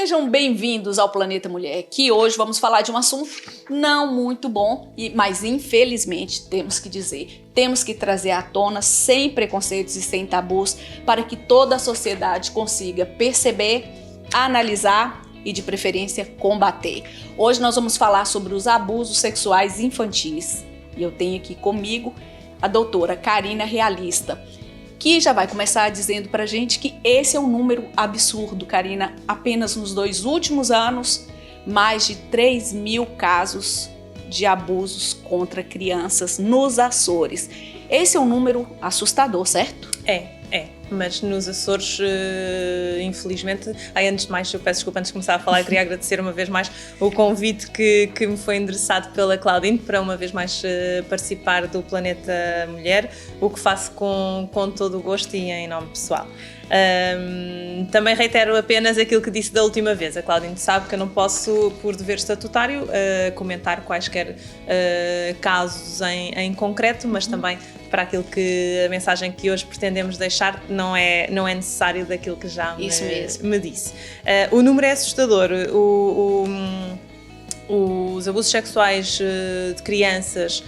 Sejam bem-vindos ao Planeta Mulher, que hoje vamos falar de um assunto não muito bom, mas infelizmente temos que dizer, temos que trazer à tona sem preconceitos e sem tabus para que toda a sociedade consiga perceber, analisar e de preferência combater. Hoje nós vamos falar sobre os abusos sexuais infantis e eu tenho aqui comigo a doutora Karina Realista, que já vai começar dizendo pra gente que esse é um número absurdo, Karina. Apenas nos 2 últimos anos, mais de 3.000 casos de abusos contra crianças nos Açores. Esse é um número assustador, certo? É. Mas nos Açores, infelizmente... antes de mais, eu peço desculpa antes de começar a falar, eu queria agradecer uma vez mais o convite que me foi endereçado pela Claudine para uma vez mais participar do Planeta Mulher, o que faço com todo o gosto e em nome pessoal. Também reitero apenas aquilo que disse da última vez. A Claudine sabe que eu não posso, por dever estatutário, comentar quaisquer casos em concreto, mas também para aquilo que a mensagem que hoje pretendemos deixar não é necessário daquilo que já me disse. O número é assustador. Os abusos sexuais de crianças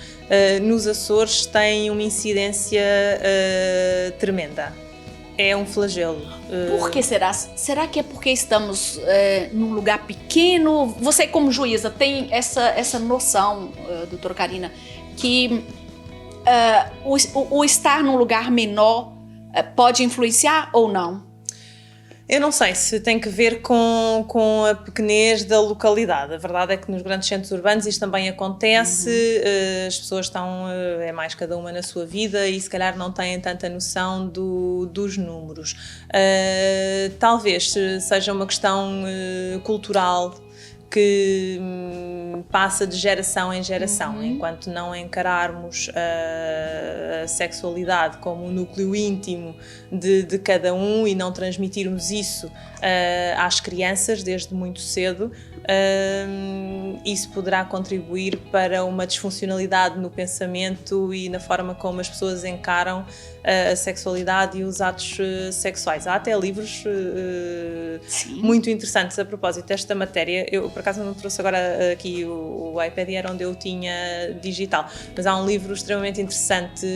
nos Açores têm uma incidência tremenda. É um flagelo. Por que será? Será que é porque estamos num lugar pequeno? Você, como juíza, tem essa noção, doutora Karina, que o estar num lugar menor pode influenciar ou não? Eu não sei se tem que ver com a pequenez da localidade. A verdade é que nos grandes centros urbanos isto também acontece, as pessoas estão, é mais cada uma na sua vida e se calhar não têm tanta noção dos números. Talvez seja uma questão cultural que passa de geração em geração, enquanto não encararmos a sexualidade como um núcleo íntimo de cada um e não transmitirmos isso às crianças desde muito cedo, isso poderá contribuir para uma disfuncionalidade no pensamento e na forma como as pessoas encaram a sexualidade e os atos sexuais. Há até livros muito interessantes a propósito desta matéria. Eu, por acaso, não trouxe agora aqui o iPad, era onde eu tinha digital, mas há um livro extremamente interessante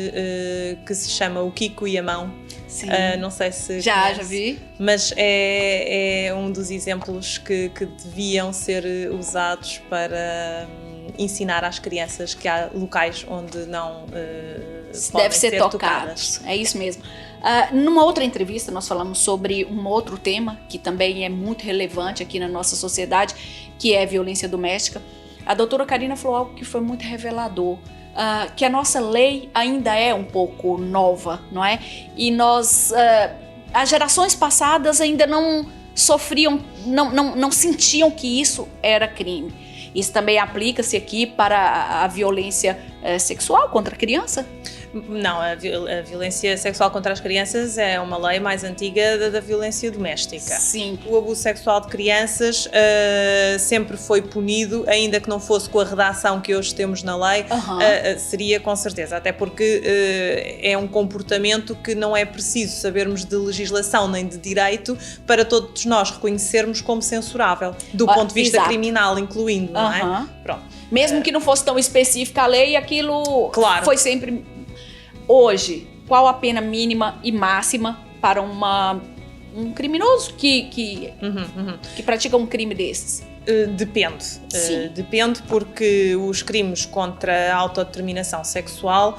que se chama O Kiko e a Mão. Sim. Não sei se já vi, mas é um dos exemplos que deviam ser usados para ensinar às crianças que há locais onde não podem deve ser tocadas. É isso mesmo. Numa outra entrevista nós falamos sobre um outro tema que também é muito relevante aqui na nossa sociedade, que é a violência doméstica. A doutora Karina falou algo que foi muito revelador. Que a nossa lei ainda é um pouco nova, não é? E as gerações passadas ainda não sofriam, não sentiam que isso era crime. Isso também aplica-se aqui para a violência sexual contra a criança? Não, a violência sexual contra as crianças é uma lei mais antiga da violência doméstica. Sim. O abuso sexual de crianças sempre foi punido, ainda que não fosse com a redação que hoje temos na lei, seria com certeza, até porque é um comportamento que não é preciso sabermos de legislação nem de direito para todos nós reconhecermos como censurável, do ponto de vista criminal, incluindo, não é? Pronto. Mesmo que não fosse tão específica a lei, aquilo foi sempre... Hoje, qual a pena mínima e máxima para um criminoso que pratica um crime desses? Depende. Depende porque os crimes contra a autodeterminação sexual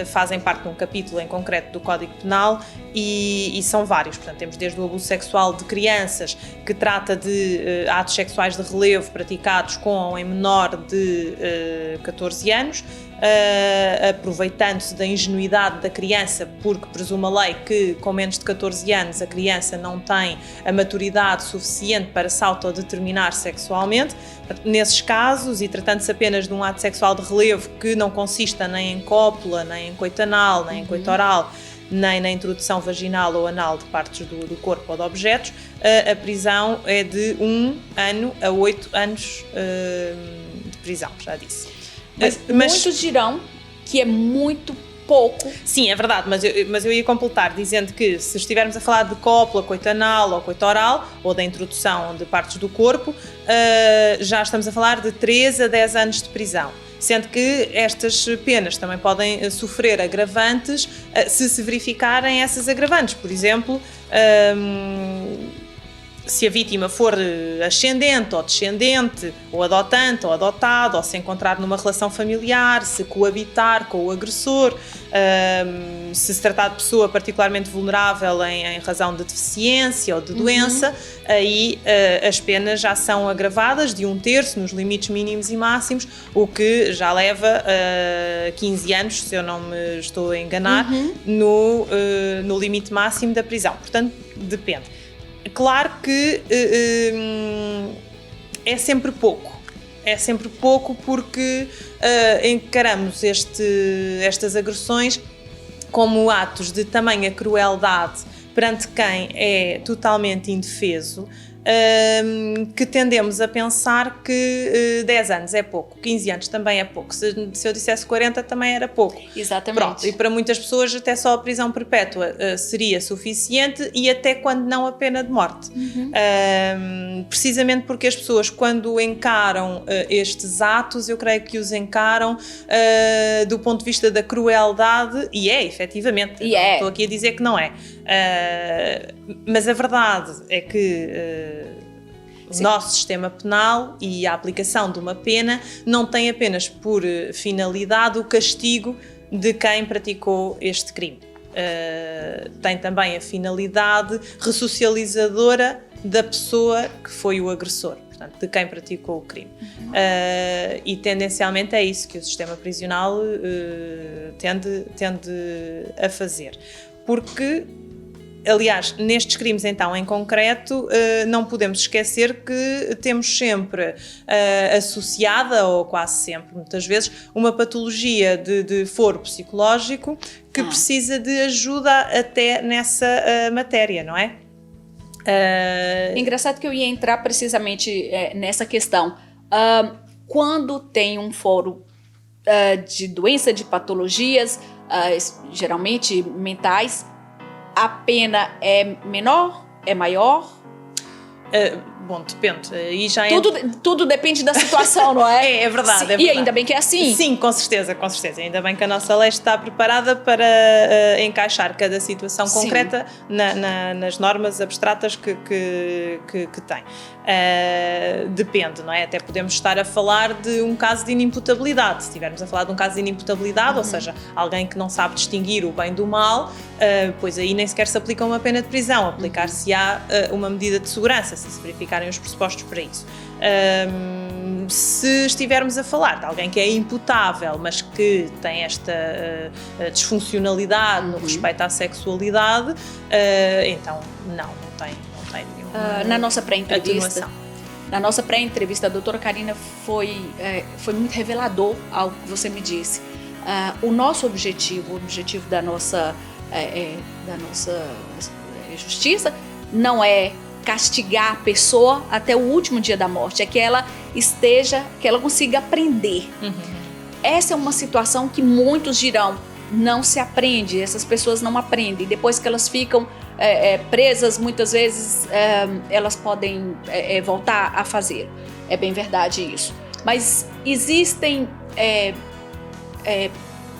fazem parte de um capítulo em concreto do Código Penal e são vários. Portanto, temos desde o abuso sexual de crianças, que trata de atos sexuais de relevo praticados com ou em menor de 14 anos, aproveitando-se da ingenuidade da criança, porque presume a lei que com menos de 14 anos a criança não tem a maturidade suficiente para se autodeterminar sexualmente. Nesses casos, e tratando-se apenas de um ato sexual de relevo que não consista nem em cópula, nem em coito anal, nem em coito oral, nem na introdução vaginal ou anal de partes do corpo ou de objetos, a prisão é de 1 ano a 8 anos de prisão, já disse. Mas muitos dirão que é muito pouco. Sim, é verdade, mas eu ia completar dizendo que se estivermos a falar de cópula, coito anal ou coito oral, ou da introdução de partes do corpo, já estamos a falar de 3 a 10 anos de prisão. Sendo que estas penas também podem sofrer agravantes se verificarem essas agravantes. Por exemplo, se a vítima for ascendente ou descendente, ou adotante ou adotado, ou se encontrar numa relação familiar, se coabitar com o agressor, se tratar de pessoa particularmente vulnerável em razão de deficiência ou de doença, aí as penas já são agravadas de 1/3 nos limites mínimos e máximos, o que já leva a 15 anos, se eu não me estou a enganar, no limite máximo da prisão. Portanto, depende. Claro que é sempre pouco porque encaramos estas agressões como atos de tamanha crueldade perante quem é totalmente indefeso, que tendemos a pensar que 10 anos é pouco, 15 anos também é pouco, se eu dissesse 40 também era pouco. Exatamente. Pronto, e para muitas pessoas até só a prisão perpétua seria suficiente, e até quando não a pena de morte. Precisamente porque as pessoas, quando encaram estes atos, eu creio que os encaram do ponto de vista da crueldade, e efetivamente, não estou aqui a dizer que não é. Mas a verdade é que o nosso sistema penal e a aplicação de uma pena não tem apenas por finalidade o castigo de quem praticou este crime. Tem também a finalidade ressocializadora da pessoa que foi o agressor, portanto, de quem praticou o crime. E tendencialmente é isso que o sistema prisional tende a fazer. Porque, aliás, nestes crimes então em concreto, não podemos esquecer que temos sempre associada, ou quase sempre, muitas vezes, uma patologia de foro psicológico que precisa de ajuda até nessa matéria, não é? Engraçado que eu ia entrar precisamente nessa questão. Quando tem um foro de doença, de patologias, geralmente mentais, a pena é menor? É maior? Bom, depende. E já tudo depende da situação, não é? É verdade, Sim, é verdade. E ainda bem que é assim. Sim, com certeza. Ainda bem que a nossa lei está preparada para encaixar cada situação concreta nas normas abstratas que tem. Depende, não é? Até podemos estar a falar de um caso de inimputabilidade. Se estivermos a falar de um caso de inimputabilidade, ou seja, alguém que não sabe distinguir o bem do mal, pois aí nem sequer se aplica uma pena de prisão. Aplicar-se-á uma medida de segurança, se verificarem os pressupostos para isso. Se estivermos a falar de alguém que é imputável, mas que tem esta disfuncionalidade no respeito à sexualidade, então não tem nenhuma na nossa pré-entrevista, a doutora Karina foi muito revelador ao que você me disse. O nosso objetivo, o objetivo da nossa justiça não é castigar a pessoa até o último dia da morte, é que ela consiga aprender. Essa é uma situação que muitos dirão, não se aprende, essas pessoas não aprendem. Depois que elas ficam presas, muitas vezes elas podem voltar a fazer. É bem verdade isso. Mas existem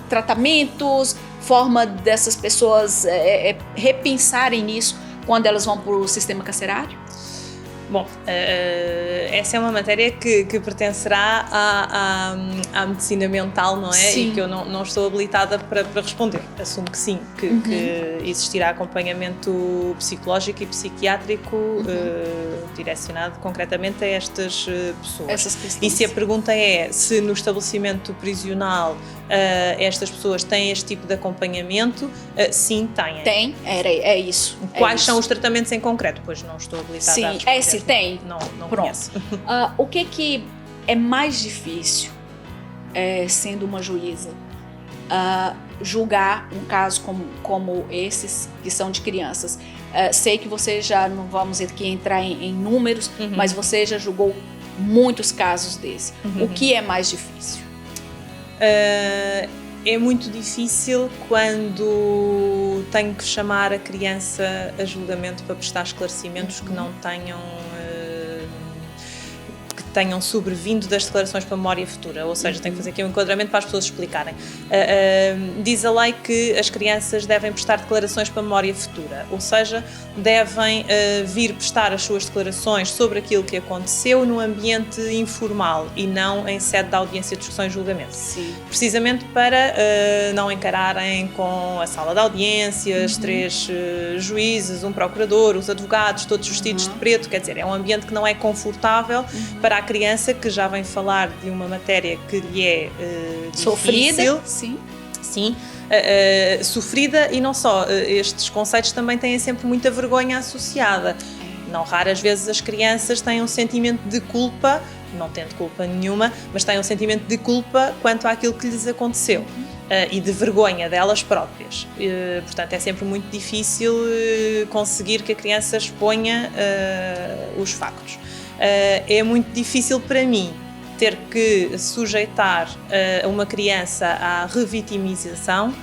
tratamentos, forma dessas pessoas repensarem nisso quando elas vão para o sistema carcerário? Bom, essa é uma matéria que pertencerá à medicina mental, não é? Sim. E que eu não estou habilitada para responder. Assumo que sim, que existirá acompanhamento psicológico e psiquiátrico direcionado concretamente a estas pessoas. Essas questões. E se a pergunta é se no estabelecimento prisional estas pessoas têm este tipo de acompanhamento, sim, têm. É isso. Quais são os tratamentos em concreto? Pois não estou habilitada a responder. Se tem. Não Pronto. conheço. O que é mais difícil, sendo uma juíza, julgar um caso como esses que são de crianças? Sei que você já, não vamos aqui entrar em números, mas você já julgou muitos casos desse. O que é mais difícil? É muito difícil quando tenho que chamar a criança a julgamento para prestar esclarecimentos que não tenham sobrevindo das declarações para memória futura, ou seja, tenho que fazer aqui um enquadramento para as pessoas explicarem. Diz a lei que as crianças devem prestar declarações para memória futura, ou seja, devem vir prestar as suas declarações sobre aquilo que aconteceu no ambiente informal e não em sede de audiência, discussão e julgamento. Sim. Precisamente para não encararem com a sala de audiências, 3 juízes, um procurador, os advogados, todos vestidos de preto, quer dizer, é um ambiente que não é confortável para a criança que já vem falar de uma matéria que lhe é sofrida, difícil. Sim. Sofrida, e não só, estes conceitos também têm sempre muita vergonha associada. Não raras vezes as crianças têm um sentimento de culpa, não tendo culpa nenhuma, mas têm um sentimento de culpa quanto àquilo que lhes aconteceu. E de vergonha delas próprias. Portanto, é sempre muito difícil conseguir que a criança exponha os factos. É muito difícil para mim ter que sujeitar uma criança à revitimização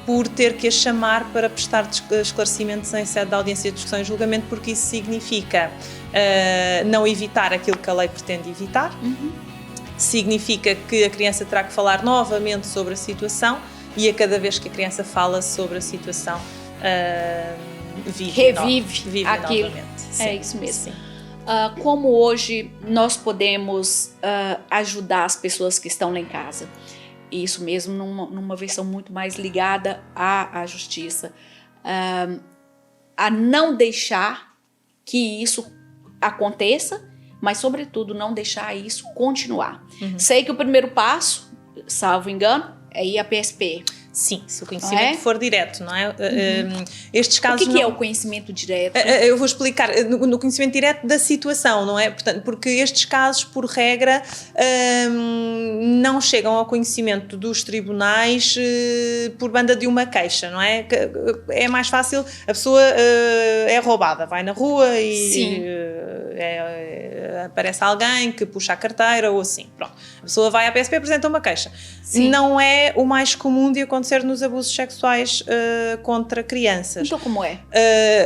por ter que a chamar para prestar esclarecimentos em sede de audiência, discussão e julgamento, porque isso significa não evitar aquilo que a lei pretende evitar, significa que a criança terá que falar novamente sobre a situação e a cada vez que a criança fala sobre a situação revive aquilo. Novamente. É isso mesmo. Como hoje nós podemos ajudar as pessoas que estão lá em casa? Isso mesmo, numa versão muito mais ligada à justiça. A não deixar que isso aconteça, mas, sobretudo, não deixar isso continuar. Sei que o primeiro passo, salvo engano, é ir à PSP. Sim, se o conhecimento for direto, não é? Estes casos o que é o conhecimento direto? Eu vou explicar, no conhecimento direto da situação, não é? Portanto, porque estes casos, por regra, não chegam ao conhecimento dos tribunais por banda de uma queixa, não é? É mais fácil, a pessoa é roubada, vai na rua e aparece alguém que puxa a carteira ou assim, pronto. A pessoa vai à PSP e apresenta uma queixa. Sim. Não é o mais comum de acontecer nos abusos sexuais contra crianças. Então como é?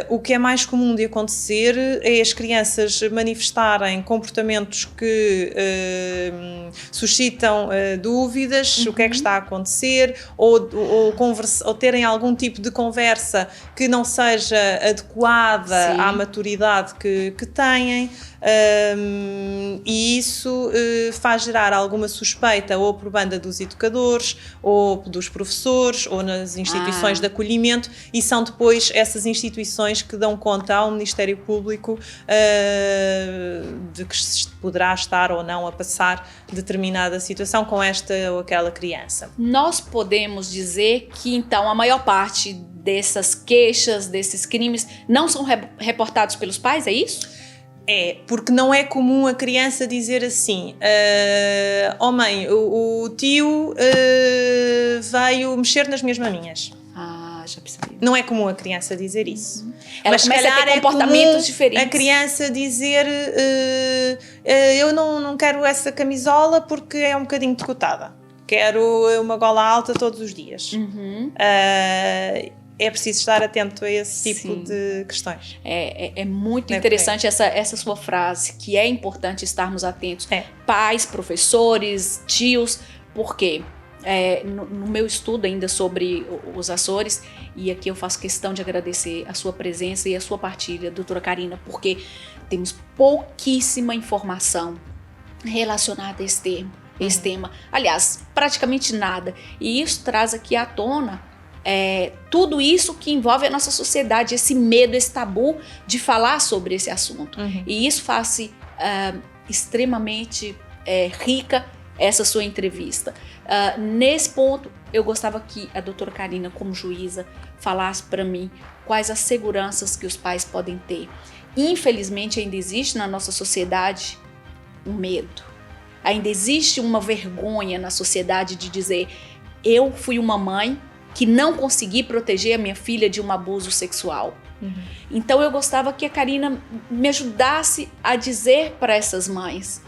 O que é mais comum de acontecer é as crianças manifestarem comportamentos que suscitam dúvidas, o que é que está a acontecer, ou terem algum tipo de conversa que não seja adequada à maturidade que têm. E isso faz gerar alguma suspeita ou por banda dos educadores ou dos professores ou nas instituições de acolhimento, e são depois essas instituições que dão conta ao Ministério Público de que se poderá estar ou não a passar determinada situação com esta ou aquela criança. Nós podemos dizer que então a maior parte dessas queixas, desses crimes não são reportados pelos pais, é isso? É, porque não é comum a criança dizer assim, oh mãe, o tio veio mexer nas minhas maminhas. Já percebi. Não é comum a criança dizer isso. Ela mas começa a ter comportamentos diferentes. A criança dizer, eu não quero essa camisola porque é um bocadinho decotada. Quero uma gola alta todos os dias. É preciso estar atento a esse tipo de questões. É muito interessante essa sua frase, que é importante estarmos atentos. Pais, professores, tios, porque no meu estudo ainda sobre os Açores, e aqui eu faço questão de agradecer a sua presença e a sua partilha, doutora Karina, porque temos pouquíssima informação relacionada a esse tema. Aliás, praticamente nada. E isso traz aqui à tona tudo isso que envolve a nossa sociedade, esse medo, esse tabu de falar sobre esse assunto. E isso faz extremamente rica essa sua entrevista. Nesse ponto, eu gostava que a doutora Karina, como juíza, falasse para mim quais as seguranças que os pais podem ter. Infelizmente, ainda existe na nossa sociedade um medo. Ainda existe uma vergonha na sociedade de dizer: eu fui uma mãe que não consegui proteger a minha filha de um abuso sexual. Então eu gostava que a Karina me ajudasse a dizer para essas mães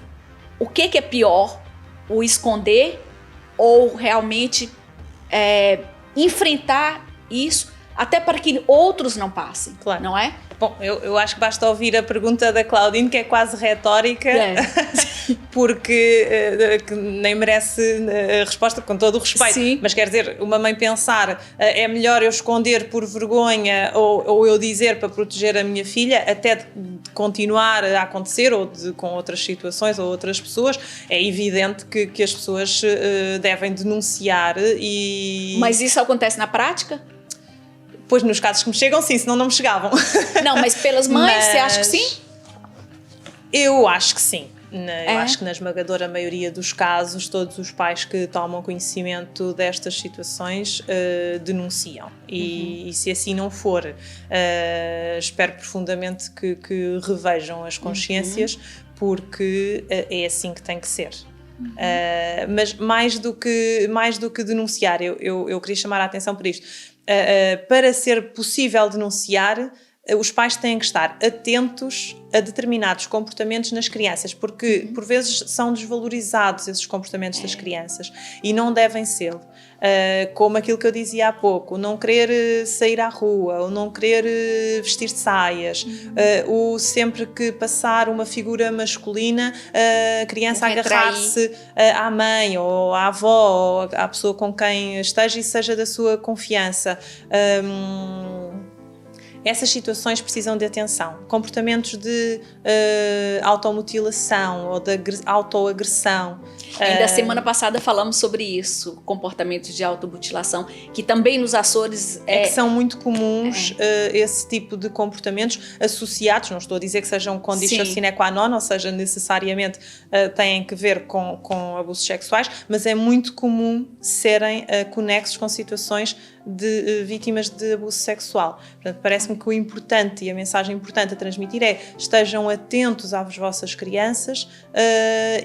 o que é pior, o esconder ou realmente enfrentar isso, até para que outros não passem, claro. Não é? Bom, eu acho que basta ouvir a pergunta da Claudine, que é quase retórica, porque que nem merece a resposta, com todo o respeito. Sim. Mas quer dizer, uma mãe pensar, é melhor eu esconder por vergonha ou eu dizer para proteger a minha filha, até de continuar a acontecer, ou com outras situações ou outras pessoas, é evidente que as pessoas devem denunciar e... Mas isso acontece na prática? Pois, nos casos que me chegam, sim, senão não me chegavam. Não, mas pelas mães, você acha que sim? Eu acho que sim. Eu acho que na esmagadora maioria dos casos, todos os pais que tomam conhecimento destas situações denunciam. E se assim não for, espero profundamente que revejam as consciências, porque é assim que tem que ser. Mas mais do que denunciar, eu queria chamar a atenção por isto. Para ser possível denunciar, os pais têm que estar atentos a determinados comportamentos nas crianças, porque por vezes são desvalorizados esses comportamentos das crianças e não devem ser. Como aquilo que eu dizia há pouco, não querer sair à rua, ou não querer vestir saias, ou sempre que passar uma figura masculina, a criança agarrar-se à mãe ou à avó, ou à pessoa com quem esteja e seja da sua confiança. Essas situações precisam de atenção. Comportamentos de automutilação ou de autoagressão. Ainda semana passada falamos sobre isso, comportamentos de automutilação, que também nos Açores... que são muito comuns esse tipo de comportamentos associados, não estou a dizer que sejam condição sine qua non, ou seja, necessariamente têm que ver com abusos sexuais, mas é muito comum serem conexos com situações de vítimas de abuso sexual. Portanto, parece-me que o importante e a mensagem importante a transmitir é: estejam atentos às vossas crianças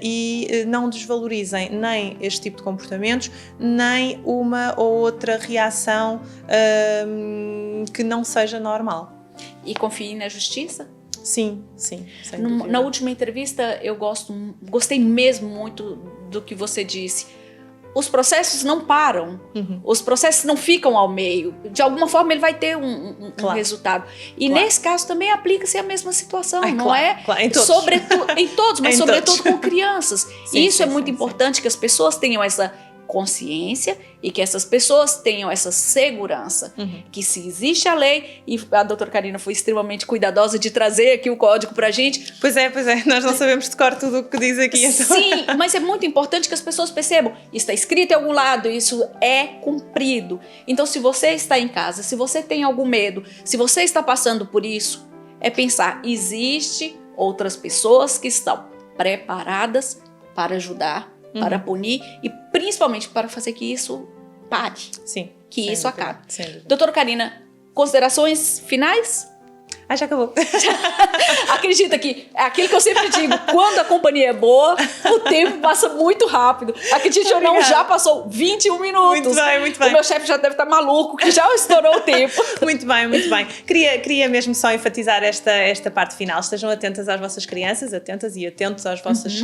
e não desvalorizem nem este tipo de comportamentos, nem uma ou outra reação que não seja normal. E confiem na justiça? Sim. Na última entrevista, eu gostei mesmo muito do que você disse. Os processos não param, os processos não ficam ao meio. De alguma forma, ele vai ter um resultado. E nesse caso também aplica-se a mesma situação, não é? Claro, em todos. Em todos, mas sobretudo com crianças. Sim, e isso é muito importante, que as pessoas tenham essa consciência e que essas pessoas tenham essa segurança, que se existe a lei, e a doutora Karina foi extremamente cuidadosa de trazer aqui o código pra gente. Pois é, nós não sabemos de cor tudo o que diz aqui. Então. Sim, mas é muito importante que as pessoas percebam, isso está escrito em algum lado, isso é cumprido. Então, se você está em casa, se você tem algum medo, se você está passando por isso, é pensar, existe outras pessoas que estão preparadas para ajudar, para punir e principalmente para fazer que isso pare. Sim. Que isso acabe. Doutora Karina, considerações finais? Já acabou. Acredita que é aquilo que eu sempre digo, quando a companhia é boa, o tempo passa muito rápido. Acredite ou não, já passou 21 minutos. Muito bem. O meu chefe já deve estar maluco, que já estourou o tempo. Muito bem. Queria mesmo só enfatizar esta parte final. Estejam atentas às vossas crianças, atentas e atentos às vossas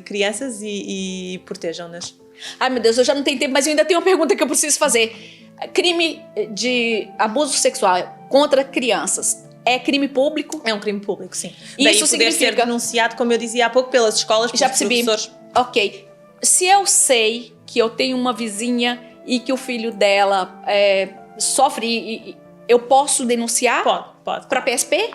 crianças e protejam-nas. Ai, meu Deus, eu já não tenho tempo, mas eu ainda tenho uma pergunta que eu preciso fazer. Crime de abuso sexual contra crianças é crime público? É um crime público, sim. Isso poder significa... ser denunciado, como eu dizia há pouco, pelas escolas, pelos professores. Ok. Se eu sei que eu tenho uma vizinha e que o filho dela sofre, eu posso denunciar? Pode. Para a PSP?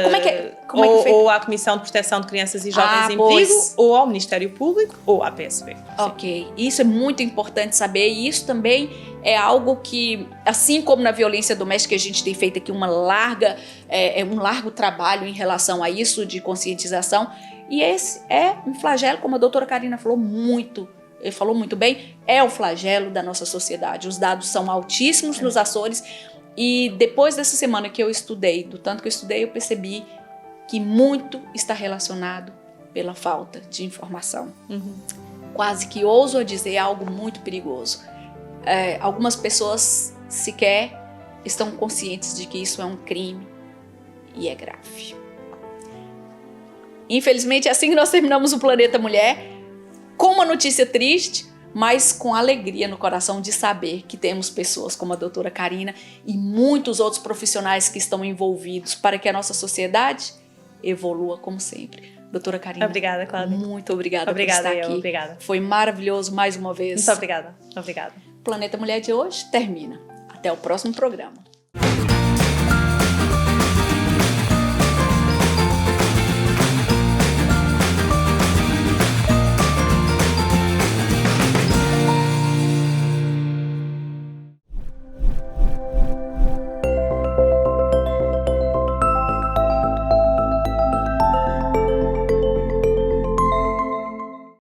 Como é que é feito? Ou à Comissão de Proteção de Crianças e Jovens em Perigo, ou ao Ministério Público, ou à PSP. Ok, isso é muito importante saber, e isso também é algo que, assim como na violência doméstica, a gente tem feito aqui um largo trabalho em relação a isso, de conscientização, e esse é um flagelo, como a doutora Karina falou muito bem, é o flagelo da nossa sociedade. Os dados são altíssimos nos Açores. E depois dessa semana que eu estudei, do tanto que eu estudei, eu percebi que muito está relacionado pela falta de informação. Quase que ouso dizer algo muito perigoso. Algumas pessoas sequer estão conscientes de que isso é um crime e é grave. Infelizmente, é assim que nós terminamos o Planeta Mulher, com uma notícia triste, mas com alegria no coração de saber que temos pessoas como a doutora Karina e muitos outros profissionais que estão envolvidos para que a nossa sociedade evolua como sempre. Doutora Karina, obrigada, Cláudia. Muito obrigada por estar aqui. Obrigada. Foi maravilhoso mais uma vez. Muito obrigada. Planeta Mulher de hoje termina. Até o próximo programa.